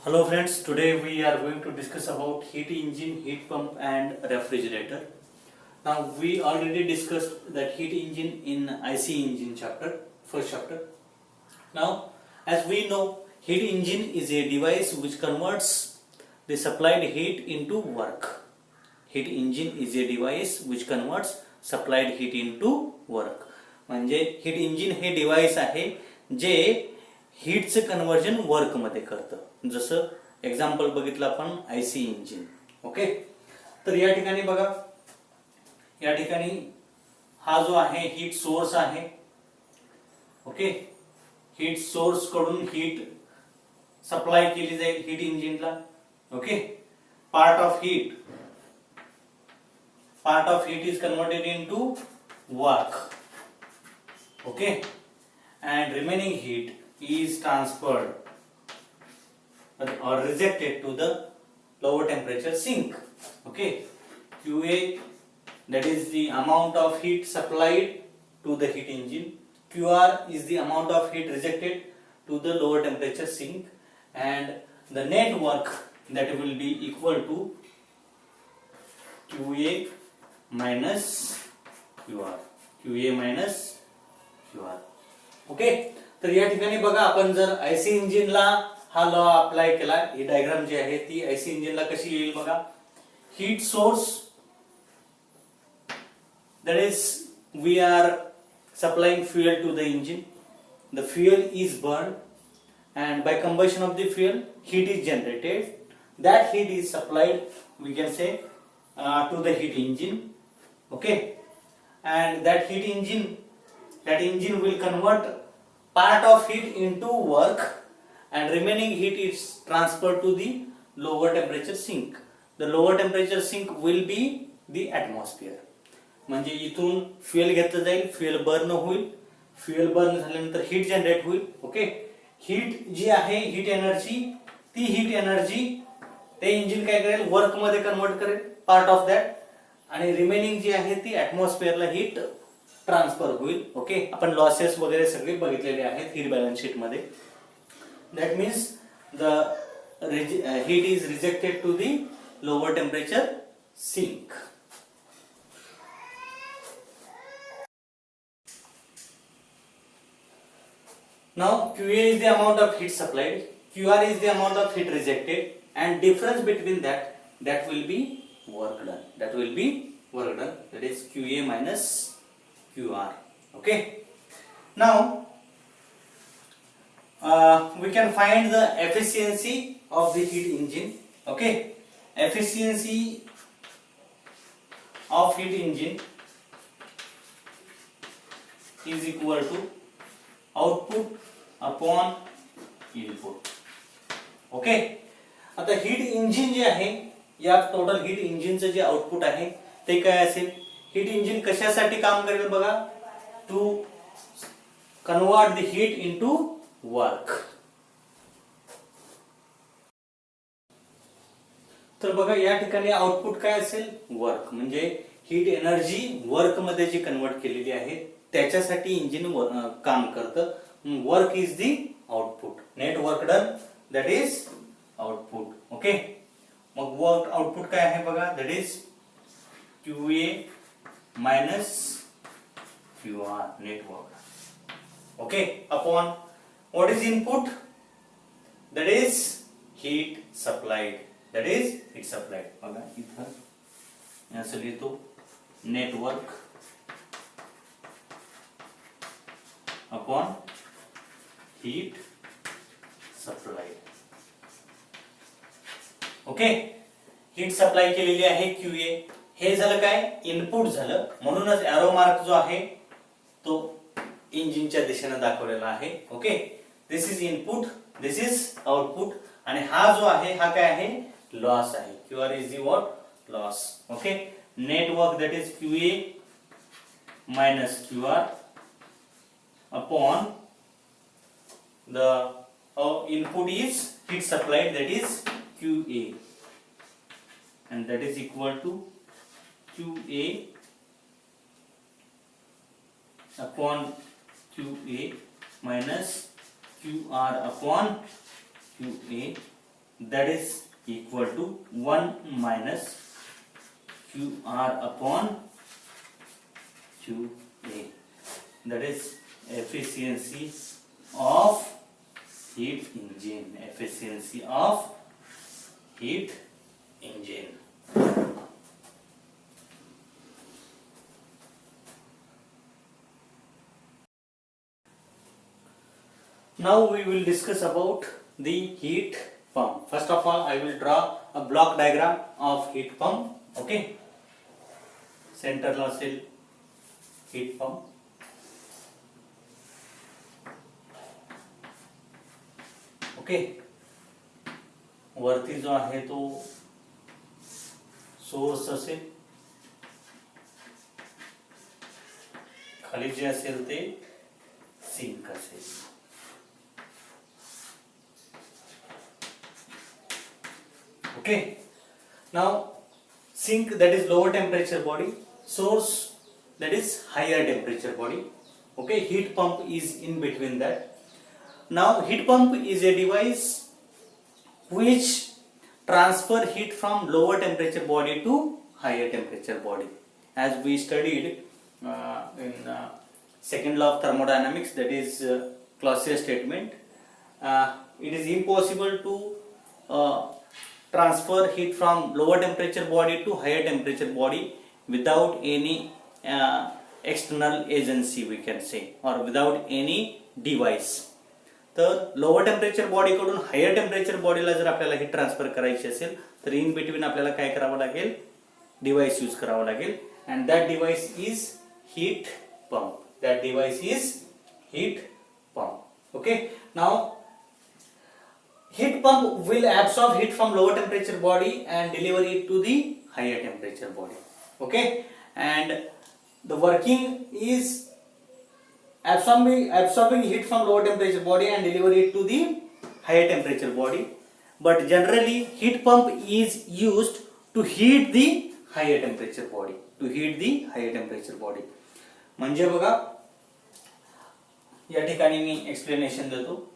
Hello friends, today we are going to discuss about heat engine, heat pump and refrigerator. Now we already discussed that heat engine in IC engine chapter, first chapter. Now as we know, heat engine is a device which converts the supplied heat into work. Heat engine is a device which converts supplied heat into work. म्हणजे heat engine हे device आहे जे हीटचं conversion work मध्ये करतं. जसं example बघितलं आपण IC engine. Okay, तर या ठिकाणी बघा, या ठिकाणी हा जो आहे हीट सोर्स आहे. ओके, हीट सोर्स कडून हीट सप्लाय केली जाईल हीट इंजिनला. Okay, part of heat is converted into work. Okay, and remaining heat is transferred or rejected to the lower temperature sink. Okay, QA, that is the amount of heat supplied to the heat engine. QR is the amount of heat rejected to the lower temperature sink, and the net work that will be equal to QA minus QR. QA minus QR. Okay, तर या ठिकाणी बघा, आपण जर IC इंजिनला हा law apply केला, ही diagram जी आहे ती आयसी इंजिनला कशी येईल बघा. Heat source, that is we are supplying fuel to the engine. The fuel is burned and by combustion of the fuel heat is generated. That heat is supplied, we can say, to the heat engine. Okay, and that engine will convert part of heat into work and remaining heat is transferred to the lower temperature sink. The lower temperature sink will be the atmosphere. म्हणजे इथून fuel घेतलं जाईल, fuel burn होईल, fuel burn झाल्यानंतर heat generate होईल. Okay, heat जी आहे, heat energy, ती हीट एनर्जी ते इंजिन काय करेल, वर्क मध्ये कन्वर्ट करेल, पार्ट ऑफ दॅट, आणि रिमेनिंग जी आहे ती ऍटमॉस्फिअरला हीट ट्रान्सफर होईल. ओके, आपण लॉसेस वगैरे सगळे बघितलेले आहेत हीट बॅलन्स शीट मध्ये. That means the heat is rejected to the lower temperature sink. Now QA is the amount of heat supplied, QR is the amount of heat rejected, and difference between that will be work done. That is QA minus QR. Okay, now we can find the efficiency of the heat engine. Okay, efficiency of heat engine is equal to output upon input. Okay, आता heat engine जे आहे, या total heat इंजिनचं जे output आहे ते काय असेल. Heat engine कशासाठी काम करेल बघा, to convert the heat into work. तर बघा, या ठिकाणी आउटपुट काय असेल, वर्क. म्हणजे हीट एनर्जी वर्क मध्ये जी कन्वर्ट केलेली आहे त्याच्यासाठी इंजिन काम करतं. Work is the output, net work done, that is output. Okay, मग वर्क आउटपुट काय आहे बघा, that is QA minus QR, net work. Okay, upon what is input, that is heat supplied. बघा इथं असं लिहितो, net work upon heat supplied. Okay, heat supply केलेली आहे QA. हे झालं काय, इनपुट झालं. म्हणूनच एरो मार्क जो आहे तो इंजिनच्या दिशेने दाखवलेला आहे. Okay, this is input, this is output, आणि हा जो आहे हा काय आहे, लॉस आहे. QR is the what, loss. Okay, net work that is QA minus QR upon the input is heat supplied, that is QA, and that is equal to QA upon QA minus QR upon QA, that is equal to 1 minus QR upon QA, that is efficiency of heat engine, efficiency of heat engine. Now we will discuss about the heat pump. First of all, I will draw a block diagram of heat pump. Okay, center ला असेल heat pump. Okay, वरती जो आहे तो source असेल, खाली जे असेल ते सिंक असेल. Okay, now sink, that is lower temperature body, source, that is higher temperature body. Okay, heat pump is in between that. Now heat pump is a device which transfer heat from lower temperature body to higher temperature body. As we studied in second law of thermodynamics, that is Clausius statement, it is impossible to transfer heat from lower temperature body to higher temperature body without any external agency, we can say, or without any device. तर lower temperature body कडून higher temperature बॉडीला जर आपल्याला heat transfer करायची असेल तर in between आपल्याला काय करावं लागेल, डिव्हाइस यूज करावं लागेल. And that device is heat pump. That device is heat pump. Okay, now heat pump will absorb heat from lower temperature body and deliver it to the higher temperature body. Okay, and the working is absorbing heat from lower temperature body and deliver it to the higher temperature body. But generally heat pump is used to heat the higher temperature body, to heat the higher temperature body. म्हणजे बघा या ठिकाणी मी explanation देतो.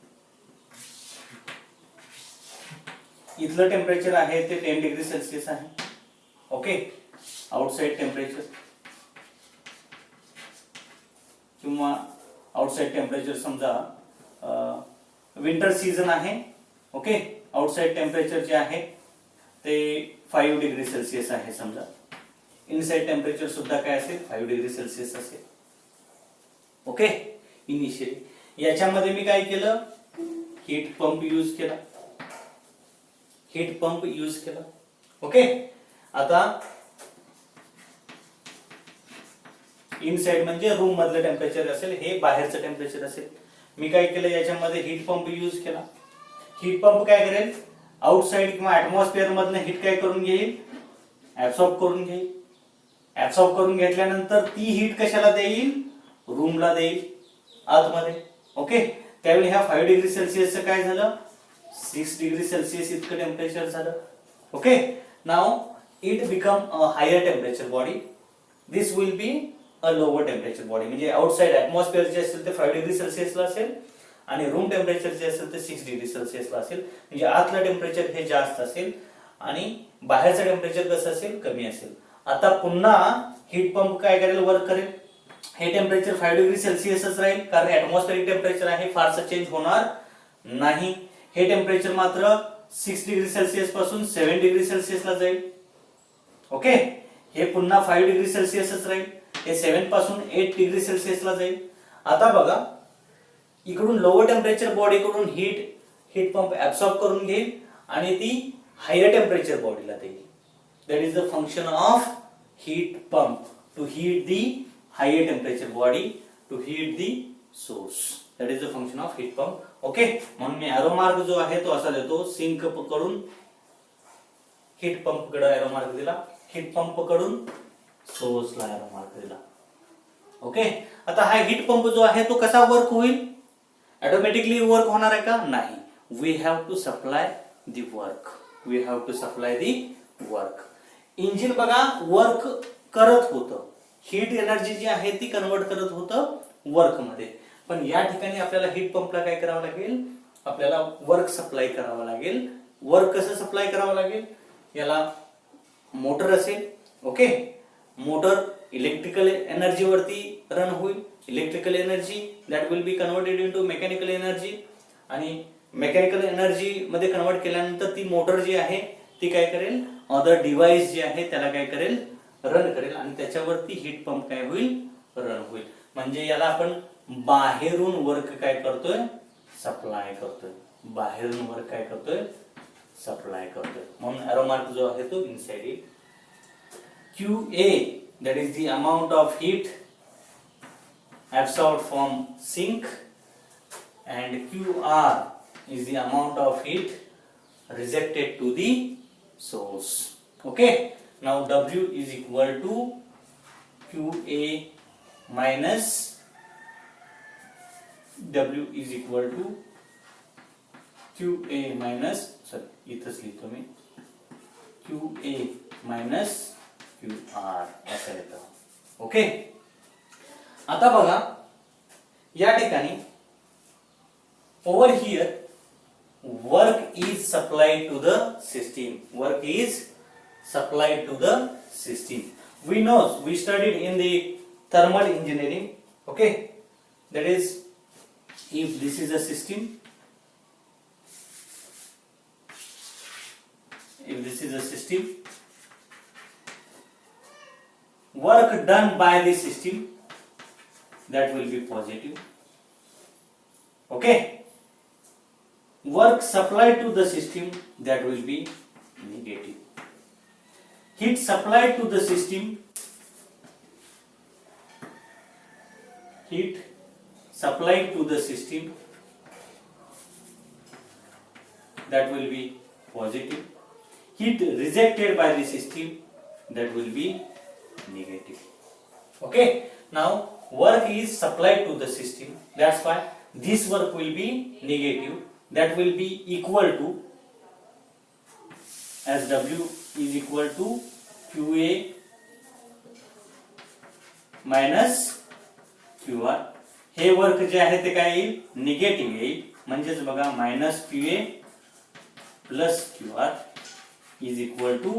इथलं temperature आहे ते 10 degree Celsius आहे. Okay, outside temperature किंवा आउटसाइड टेम्परेचर समजा विंटर सीझन आहे. ओके, आउटसाइड टेम्परेचर जे आहे ते 5 डिग्री सेल्सिअस आहे समजा. इनसाइड टेम्परेचर सुद्धा काय असेल, 5 डिग्री सेल्सिअस असेल. ओके, इनिशियली याच्यामध्ये मी काय केलं, हीट पंप यूज केला. हीट पंप यूज केला. ओके, आता इनसाइड म्हणजे रूम मधलं टेम्परेचर असेल, हे बाहेरचं टेम्परेचर असेल. मी काय केलं, याच्यामध्ये हीट पंप यूज केला. हीट पंप काय करेल, आउटसाइड किंवा ऍटमॉस्फिअर मधनं हीट काय करून घेईल, ऍब्सॉर्ब करून घेईल. ऍब्सॉर्ब करून घेतल्यानंतर ती हीट कशाला देईल, रूमला देईल आतमध्ये. ओके, त्यावेळी ह्या 5 डिग्री सेल्सिअसचं काय झालं, 6 डिग्री सेल्सिअस इतकं टेम्परेचर झालं. Okay, now it become a higher temperature body. This will be a lower temperature body. म्हणजे आउटसाइड ऍटमॉस्फिअर जे असेल ते 5 डिग्री सेल्सिअसला असेल आणि रूम टेम्परेचर जे असेल ते 6 डिग्री सेल्सिअसला असेल. म्हणजे आतलं टेम्परेचर हे जास्त असेल आणि बाहेरचं टेम्परेचर कसं असेल, कमी असेल. आता पुन्हा हीट पंप काय करेल, वर्क करेल. हे टेम्परेचर 5 डिग्री सेल्सिअसच राहील कारण ऍटमॉस्फेरिक टेम्परेचर आहे, फारसं चेंज होणार नाही. हे टेम्परेचर मात्र 6 डिग्री सेल्सिअस पासून 7 डिग्री सेल्सिअसला जाईल. ओके, हे पुन्हा 5 डिग्री सेल्सिअसच राहील. हे 7 पासून 8 डिग्री सेल्सिअसला जाईल. आता बघा, इकडून लोअर टेम्परेचर बॉडी कडून हीट पंप ऍब्सॉर्ब करून घेईल आणि ती हायर टेम्परेचर बॉडीला देईल. That is the function of heat pump, to heat the higher temperature body, to heat the source. That is the function of heat pump. Okay, म्हणून मी arrow mark जो आहे तो असा देतो, सिंक कडून हीट पंप कडे एरो मार्क दिला, हीट पंप कडून सोर्सला एरो मार्क दिला. ओके, आता हा हीट पंप जो आहे तो कसा वर्क होईल, ऑटोमॅटिकली वर्क होणार आहे का, नाही. We have to supply the work, we have to supply the work. Engine बघा वर्क करत होतं, हीट एनर्जी जी आहे ती कन्वर्ट करत होतं वर्क मध्ये. पण या ठिकाणी आपल्याला हीट पंपला काय करावं लागेल, आपल्याला वर्क सप्लाय करावं लागेल वर्क कसं सप्लाय करावं लागेल, याला मोटर असेल. ओके, मोटर इलेक्ट्रिकल एनर्जी वरती रन होईल. Electrical energy that will be converted into mechanical energy, आणि मेकॅनिकल एनर्जी मध्ये कन्वर्ट केल्यानंतर ती मोटर जी आहे ती काय करेल, अदर डिव्हाइस जे आहे त्याला काय करेल, रन करेल, आणि त्याच्यावरती हीट पंप काय होईल, रन होईल. म्हणजे याला आपण बाहेरून वर्क काय करतोय, सप्लाय करतोय. बाहेरून वर्क काय करतोय, सप्लाय करतोय. म्हणून एरो मार्क जो आहे तो inside it. QA that is the amount of heat absorbed from sink, and QR is the amount of heat rejected to the source. Okay, now W is equal to QA minus W is equal to QA minus, sorry इथंच लिहितो मी, QA minus QR असं येतं. Okay, आता बघा या ठिकाणी over here work is supplied to the system. Work is supplied to the system. We know, we studied in the thermal engineering. Okay, that is, if this is a system, if this is a system, work done by the system that will be positive. Okay, work supplied to the system that will be negative. Heat supplied to the system, heat supplied to the system that will be positive. Heat rejected by the system that will be negative. Okay, now work is supplied to the system, that's why this work will be negative. That will be equal to, as W is equal to QA minus QR. हे work जे आहे ते काय येईल, negative येईल. म्हणजेच बघा, minus QA plus QR is equal to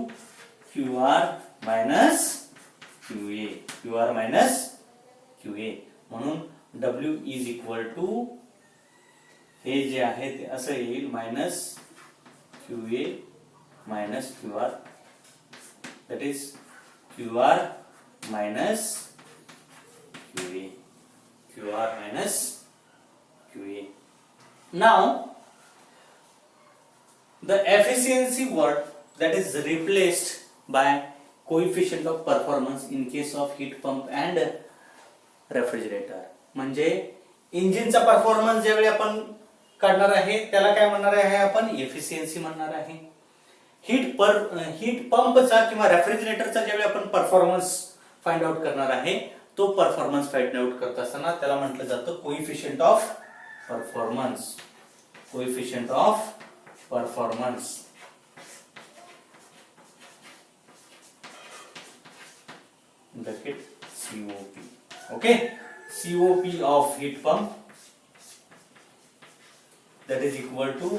QR minus QA. QR minus QA. म्हणून W इज इक्वल टू, हे जे आहे ते असं येईल, minus QA minus QR, that is QR minus QA. QR minus QA. Now the efficiency word that is replaced by coefficient of performance in case of heat pump and refrigerator. म्हणजे इंजिनचा performance ज्यावेळी आपण काढणार आहे त्याला काय म्हणणार आहे आपण, एफिशियन्सी म्हणणार आहे. हीट पंपचा किंवा रेफ्रिजरेटरचा ज्यावेळी आपण परफॉर्मन्स फाइंड आउट करणार आहे, तो परफॉर्मन्स फाइंड आउट करत असताना त्याला म्हटलं जातं coefficient of performance. Coefficient of performance. Bracket COP. Okay, COP of heat pump that is equal to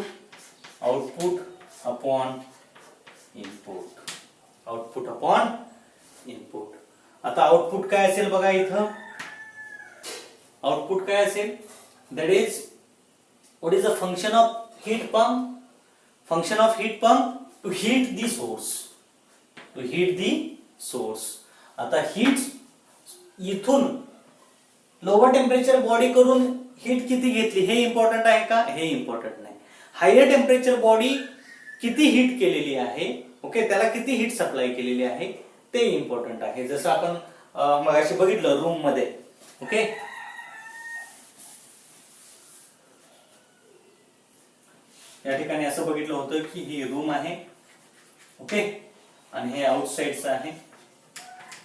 output upon input. Output upon input. आता आउटपुट काय असेल बघा, इथं आउटपुट काय असेल, that is, what is the function of heat pump? Function of heat pump to heat the source. To heat the source. आता heat इथून lower temperature body करून हीट किती घेतली हे इम्पॉर्टंट आहे का, हे इम्पॉर्टंट नाही. हायर टेम्परेचर बॉडी किती हीट केलेली आहे, ओके, त्याला किती हीट सप्लाय केलेली आहे ते इम्पॉर्टंट आहे. जसं आपण मगाशी बघितलं रूम मध्ये. ओके, या ठिकाणी असं बघितलं होतं की ही रूम आहे. ओके, आणि हे आउटसाइडचं आहे.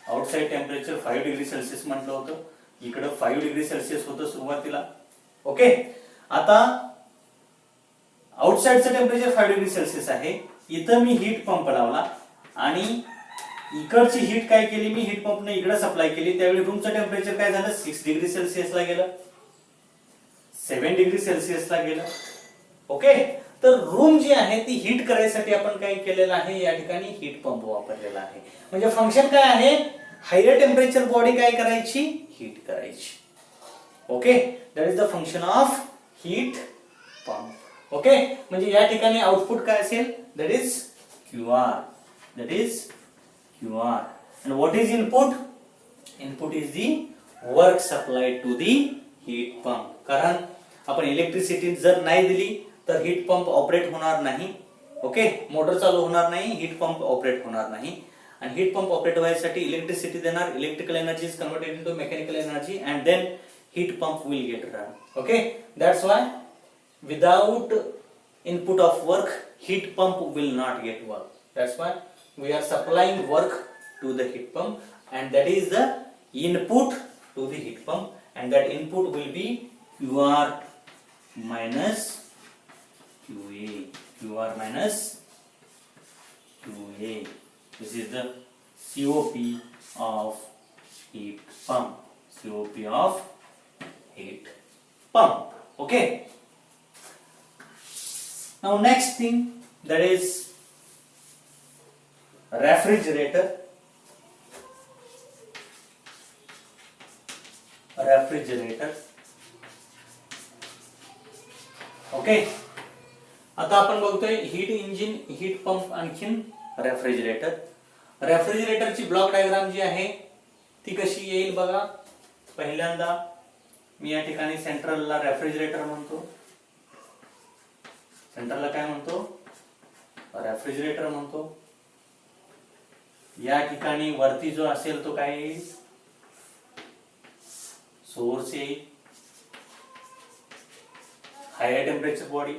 आउटसाइड टेम्परेचर 5 डिग्री सेल्सिअस म्हटलं होतं, इकडं 5 डिग्री सेल्सिअस होतं सुरुवातीला. ओके, आता आउटसाइडचं टेम्परेचर 5 डिग्री सेल्सिअस आहे. इथं मी हीट पंप लावला आणि इकडची हीट काय केली, मी हीट पंपने इकडे सप्लाय केली. त्यावेळी रूमचं टेम्परेचर काय झालं, 6 डिग्री सेल्सिअसला गेलं, 7 डिग्री सेल्सिअसला गेलं. ओके, तर रूम जी आहे ती हीट करायसाठी आपण काय केलेलं आहे, या ठिकाणी हीट पंप वापरलेला आहे. म्हणजे फंक्शन काय आहे, हायर टेम्परेचर बॉडी काय करायची, हीट करायची. Okay, that is the function of heat pump. Okay, म्हणजे या ठिकाणी आउटपुट काय असेल, that is QR. That is QR. And what is input? Input is the work supplied to the heat pump. कारण आपण इलेक्ट्रिसिटी जर नाही दिली तर हीट पंप ऑपरेट होणार नाही. ओके, मोटर चालू होणार नाही, हीट पंप ऑपरेट होणार नाही. आणि हीट पंप ऑपरेट व्हायसाठी इलेक्ट्रिसिटी देणार, electrical energy is converted into mechanical energy and then heat pump will get run. Okay, that's why without input of work heat pump will not get work. That's why we are supplying work to the heat pump and that is the input to the heat pump and that input will be QR minus QA. QR minus QA. This is the COP of heat pump. COP of heat pump. Okay. Now next thing, that is refrigerator. Refrigerator. Okay, आता आपण बघतोय heat engine, heat pump, आणखीन refrigerator. रेफ्रिजरेटरची block diagram जी आहे ती कशी येईल बघा. पहिल्यांदा मी या ठिकाणी सेंट्रलला रेफ्रिजरेटर म्हणतो, सेंट्रलला काय म्हणतो, रेफ्रिजरेटर म्हणतो. या ठिकाणी वरती जो असेल तो काय येईल, सोर्स येईल, हायर टेम्परेचर बॉडी.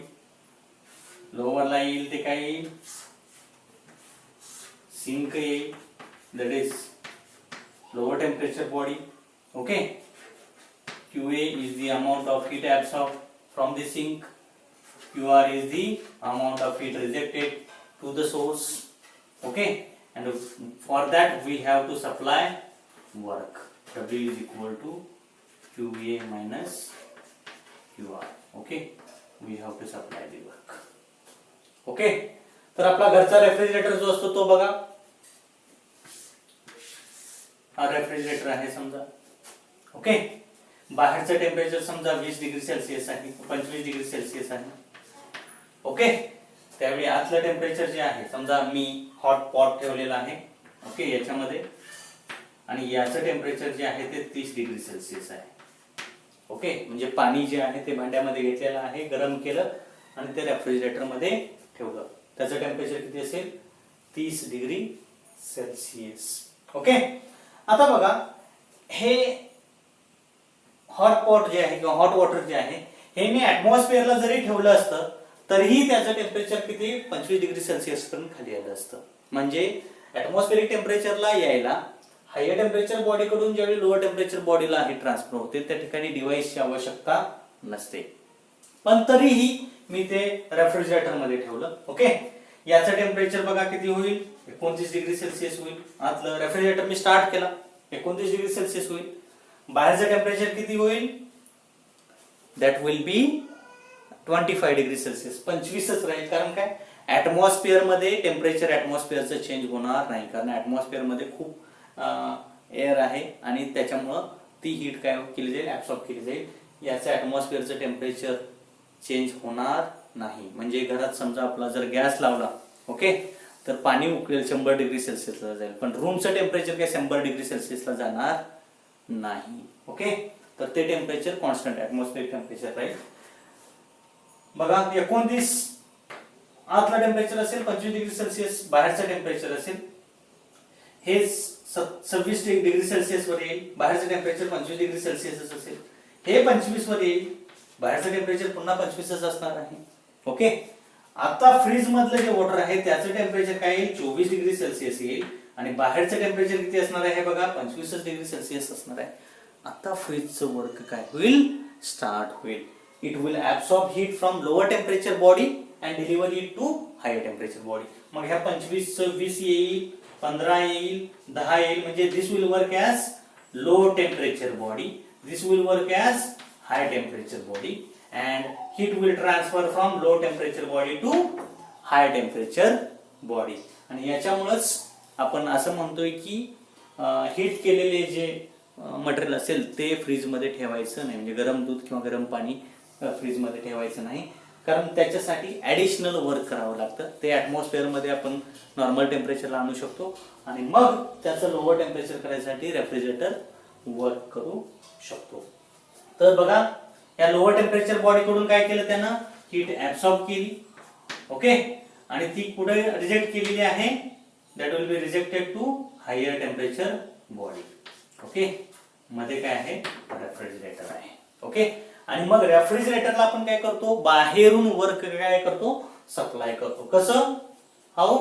लोअरला येईल ते काय येईल, सिंक येईल, that is lower temperature body. Okay, QA is the amount of heat absorbed from the sink. QR is the amount of heat rejected to the source. Okay, and for that we have to supply work. W is equal to QA minus QR. Okay, we have to supply the work. Okay, तर आपला घरचा refrigerator जो असतो तो बघा, हा refrigerator आहे समजा. ओके, बाहेरचं टेम्परेचर समजा 20 डिग्री सेल्सिअस आहे, 25 डिग्री सेल्सिअस आहे. ओके, त्यावेळी आतलं टेम्परेचर जे आहे समजा मी हॉट पॉट ठेवलेला आहे. ओके, याच्यामध्ये, आणि याचं टेम्परेचर जे आहे ते 30 डिग्री सेल्सिअस आहे. ओके, म्हणजे पाणी जे आहे ते भांड्यामध्ये घेतलेलं आहे, गरम केलं आणि ते रेफ्रिजरेटर मध्ये ठेवलं. त्याचं टेम्परेचर किती असेल, 30 डिग्री सेल्सिअस. ओके, आता बघा हे हॉट पॉट जे आहे किंवा हॉट वॉटर जे आहे हे मी ऍटमॉस्फिअरला जरी ठेवलं असतं तरीही त्याचं टेम्परेचर किती, 25 डिग्री सेल्सिअस पर्यंत खाली आलं असतं. म्हणजे ऍटमॉस्फिअरिक टेम्परेचरला यायला हायर टेम्परेचर बॉडी कडून ज्यावेळी लोअर टेम्परेचर बॉडीला हीट ट्रान्सफर होते त्या ठिकाणी डिव्हाइसची आवश्यकता नसते. पण तरीही मी ते रेफ्रिजरेटर मध्ये ठेवलं. ओके, याचं टेम्परेचर बघा किती होईल, 29 डिग्री सेल्सिअस होईल. आतलं रेफ्रिजरेटर मी स्टार्ट केला, 29 डिग्री सेल्सिअस होईल. बाहेरचं टेम्परेचर किती होईल, that will be 25 degree Celsius. 25च राहील. कारण काय, ऍटमॉस्फिअर मध्ये टेम्परेचर ऍटमॉस्फिअरचं चेंज होणार नाही, कारण ऍटमॉस्फिअर मध्ये खूप एअर आहे आणि त्याच्यामुळं ती हीट काय केली जाईल, ऍब्सॉर्ब केली जाईल. याचं ऍटमॉस्फिअरचं टेम्परेचर चेंज होणार नाही. म्हणजे घरात समजा आपला जर गॅस लावला, ओके, तर पाणी उकळेल 100 डिग्री सेल्सिअसला जाईल, पण रूमचं टेम्परेचर काय 100 डिग्री सेल्सिअसला जाणार नाही. ओके, तर ते टेम्परेचर कॉन्स्टंट ऍटमॉस्फिअरिक टेम्परेचर राहील. बघा 29 आतला टेम्परेचर असेल 25 डिग्री सेल्सिअस, बाहेरचं टेम्परेचर असेल हे 26 डिग्री सेल्सिअस वर येईल. बाहेरचं टेम्परेचर 25 डिग्री सेल्सिअस असेल, हे 25 वर येईल. बाहेरचं टेम्परेचर पुन्हा 25च असणार आहे. ओके, आता फ्रीज मधलं जे वॉटर आहे त्याचं टेम्परेचर काय येईल, 24 डिग्री सेल्सिअस येईल आणि बाहेरचं टेम्परेचर किती असणार आहे बघा, 25 डिग्री सेल्सिअस असणार आहे. आता फ्रीजचं वर्क काय होईल, स्टार्ट होईल. It will absorb heat from lower temperature body and deliver it to higher temperature body. मग ह्या 25 चं 20 येईल, 15 येईल, 10 येईल. म्हणजे this will work as low temperature body, this will work as high temperature body and heat will transfer from low temperature body to high temperature body. आणि याच्यामुळेच आपण असं म्हणतोय की हीट केलेले जे मटेरियल असेल ते फ्रीजमध्ये ठेवायचं नाही, म्हणजे गरम दूध किंवा गरम पाणी फ्रीजमध्ये ठेवायचं नाही, कारण त्याच्यासाठी ॲडिशनल वर्क करावं लागतं. ते ॲटमॉस्फिअरमध्ये आपण नॉर्मल टेम्परेचरला आणू शकतो आणि मग त्याचं लोअर टेम्परेचर करायसाठी रेफ्रिजरेटर वर्क करू शकतो. तर बघा, या लोअर टेम्परेचर बॉडी कडून काय केलं त्यानं, हीट ऍब्सॉर्ब केली. ओके, आणि ती पुढे रिजेक्ट केलेली आहे, that will be rejected to higher temperature body. Okay, मध्ये काय आहे, रेफ्रिजरेटर आहे. ओके, आणि मग रेफ्रिजरेटरला आपण काय करतो, बाहेरून वर्क काय करतो, सप्लाय करतो. कसं, how,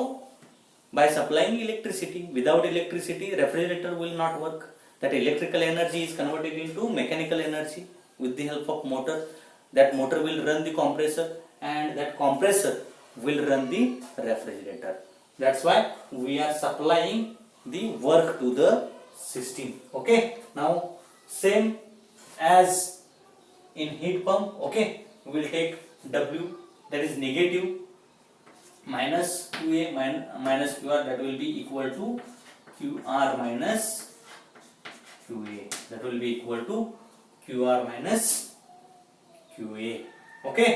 by supplying electricity. Without electricity refrigerator will not work. That electrical energy is converted into mechanical energy with the help of motor. That motor will run the compressor and that compressor will run the refrigerator. That's why we are supplying the work to the system. Okay, now same as in heat pump. Okay, we will take W, that is negative, minus QA minus QR, that will be equal to QR minus QA, that will be equal to QR minus QA. Okay,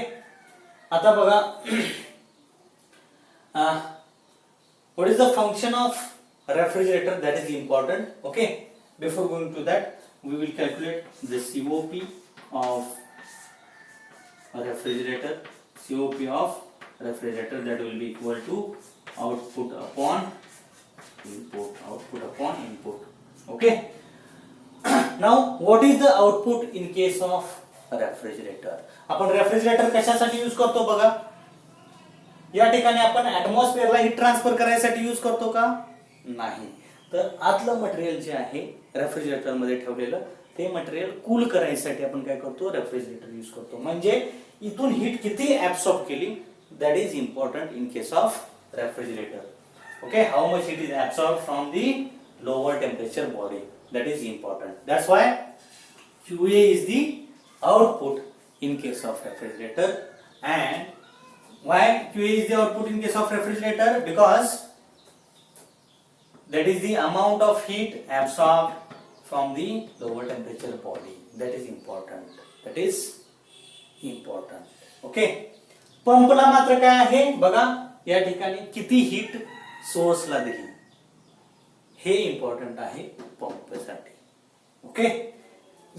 आता बघा, what is the function of refrigerator, that is important. Okay, before going to that, we will calculate the COP of a refrigerator. COP of refrigerator, that will be equal to output upon input, output upon input. Okay, now what is the output in case of refrigerator? आपण refrigerator कशासाठी use करतो बघा, या ठिकाणी आपण ऍटमॉस्फिअरला heat transfer करायसाठी use करतो का, नाही. तर आतलं मटेरियल जे आहे रेफ्रिजरेटर मध्ये ठेवलेलं, ते मटेरियल कूल करायसाठी आपण काय करतो, रेफ्रिजरेटर यूज करतो. म्हणजे इथून हीट किती ऍब्सॉर्ब केली, that is important in case of refrigerator. Okay, how much heat is absorb from the lower temperature body, that is important. That's why QA is the output in case of refrigerator. And why QA is the output in case of refrigerator? Because that is the amount of heat absorbed from the lower temperature body. That is important. That is important. Okay, पंपला मात्र काय आहे बघा, या ठिकाणी किती heat सोर्सला दिली, हे इम्पॉर्टंट आहे पंपसाठी. ओके,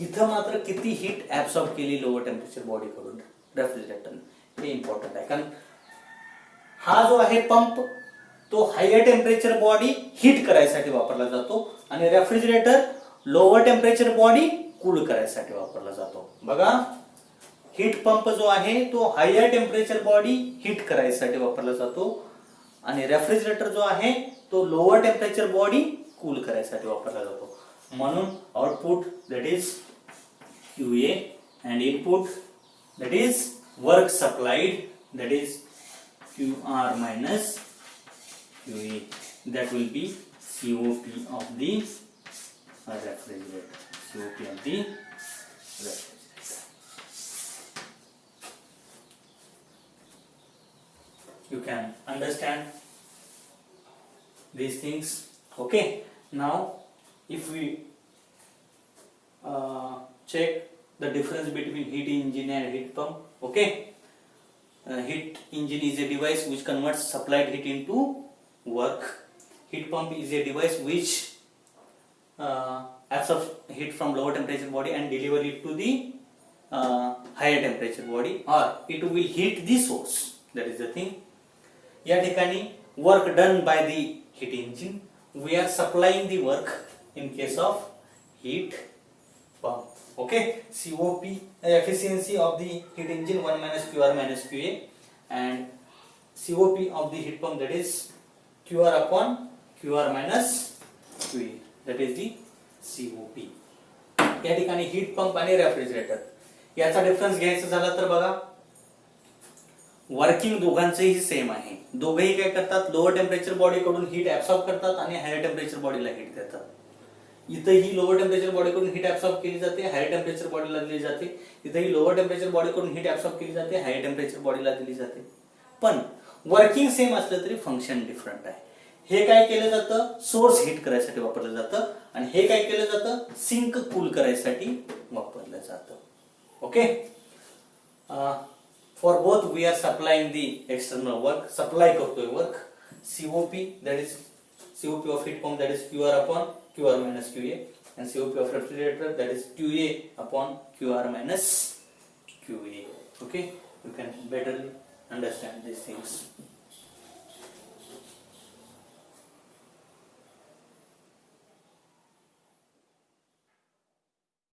इथं मात्र किती हीट ऍब्सॉर्ब केली लोअर टेम्परेचर बॉडी कडून रेफ्रिजरेटर, हे इम्पॉर्टंट आहे. कारण हा जो आहे पंप, तो हायर टेम्परेचर बॉडी हीट करायसाठी वापरला जातो आणि refrigerator lower temperature body cool करायसाठी वापरला जातो. बघा, हीट पंप जो आहे तो हायर टेम्परेचर बॉडी हीट करायसाठी वापरला जातो आणि रेफ्रिजरेटर जो आहे तो लोअर टेम्परेचर बॉडी कूल करायसाठी वापरला जातो. म्हणून output that is QA and input that is work supplied, that is QR minus QA, that will be COP of the refrigerator. COP of the refrigerator. You can understand these things. Okay, now if we check the difference between heat engine and heat pump. Okay, heat engine is a device which converts supplied heat into work. Heat pump is a device which absorbs heat from lower temperature body and deliver it to the higher temperature body, or it will heat the source. That is the thing. या ठिकाणी work done by the heat engine, we are supplying the work in case of heat pump. Okay, COP, efficiency of the heat engine 1 minus QR minus QA, and COP of the heat pump, that is QR upon QR minus QA, that is the COP. या ठिकाणी heat pump आणि refrigerator याचा difference घ्यायचा झाला तर बघा, working दोघांचेही same आहे. दोघेही काय करतात, लोअर टेम्परेचर बॉडी कडून हीट ऍब्सॉर्ब करतात आणि हायर टेम्परेचर बॉडीला हीट देतात. इथेही लोअर टेम्परेचर बॉडीकडून हीट ऍब्सॉर्ब केली जाते, हायर टेम्परेचर बॉडीला दिली जाते. इथेही लोअर टेम्परेचर बॉडीकडून हीट ऍब्सॉर्ब केली जाते, हायर टेम्परेचर बॉडीला दिली जाते. पण वर्किंग सेम असलं तरी फंक्शन डिफरंट आहे. हे काय केलं जातं, सोर्स हीट करायसाठी वापरलं जातं, आणि हे काय केलं जातं, सिंक कूल करायसाठी वापरलं जातं. Okay. For both we are supplying the external work, supply करतोय work. COP, that is COP of heat pump, that is QR upon QR minus QA, and COP of refrigerator, that is QA upon QR minus QA. Okay, you can better understand these things.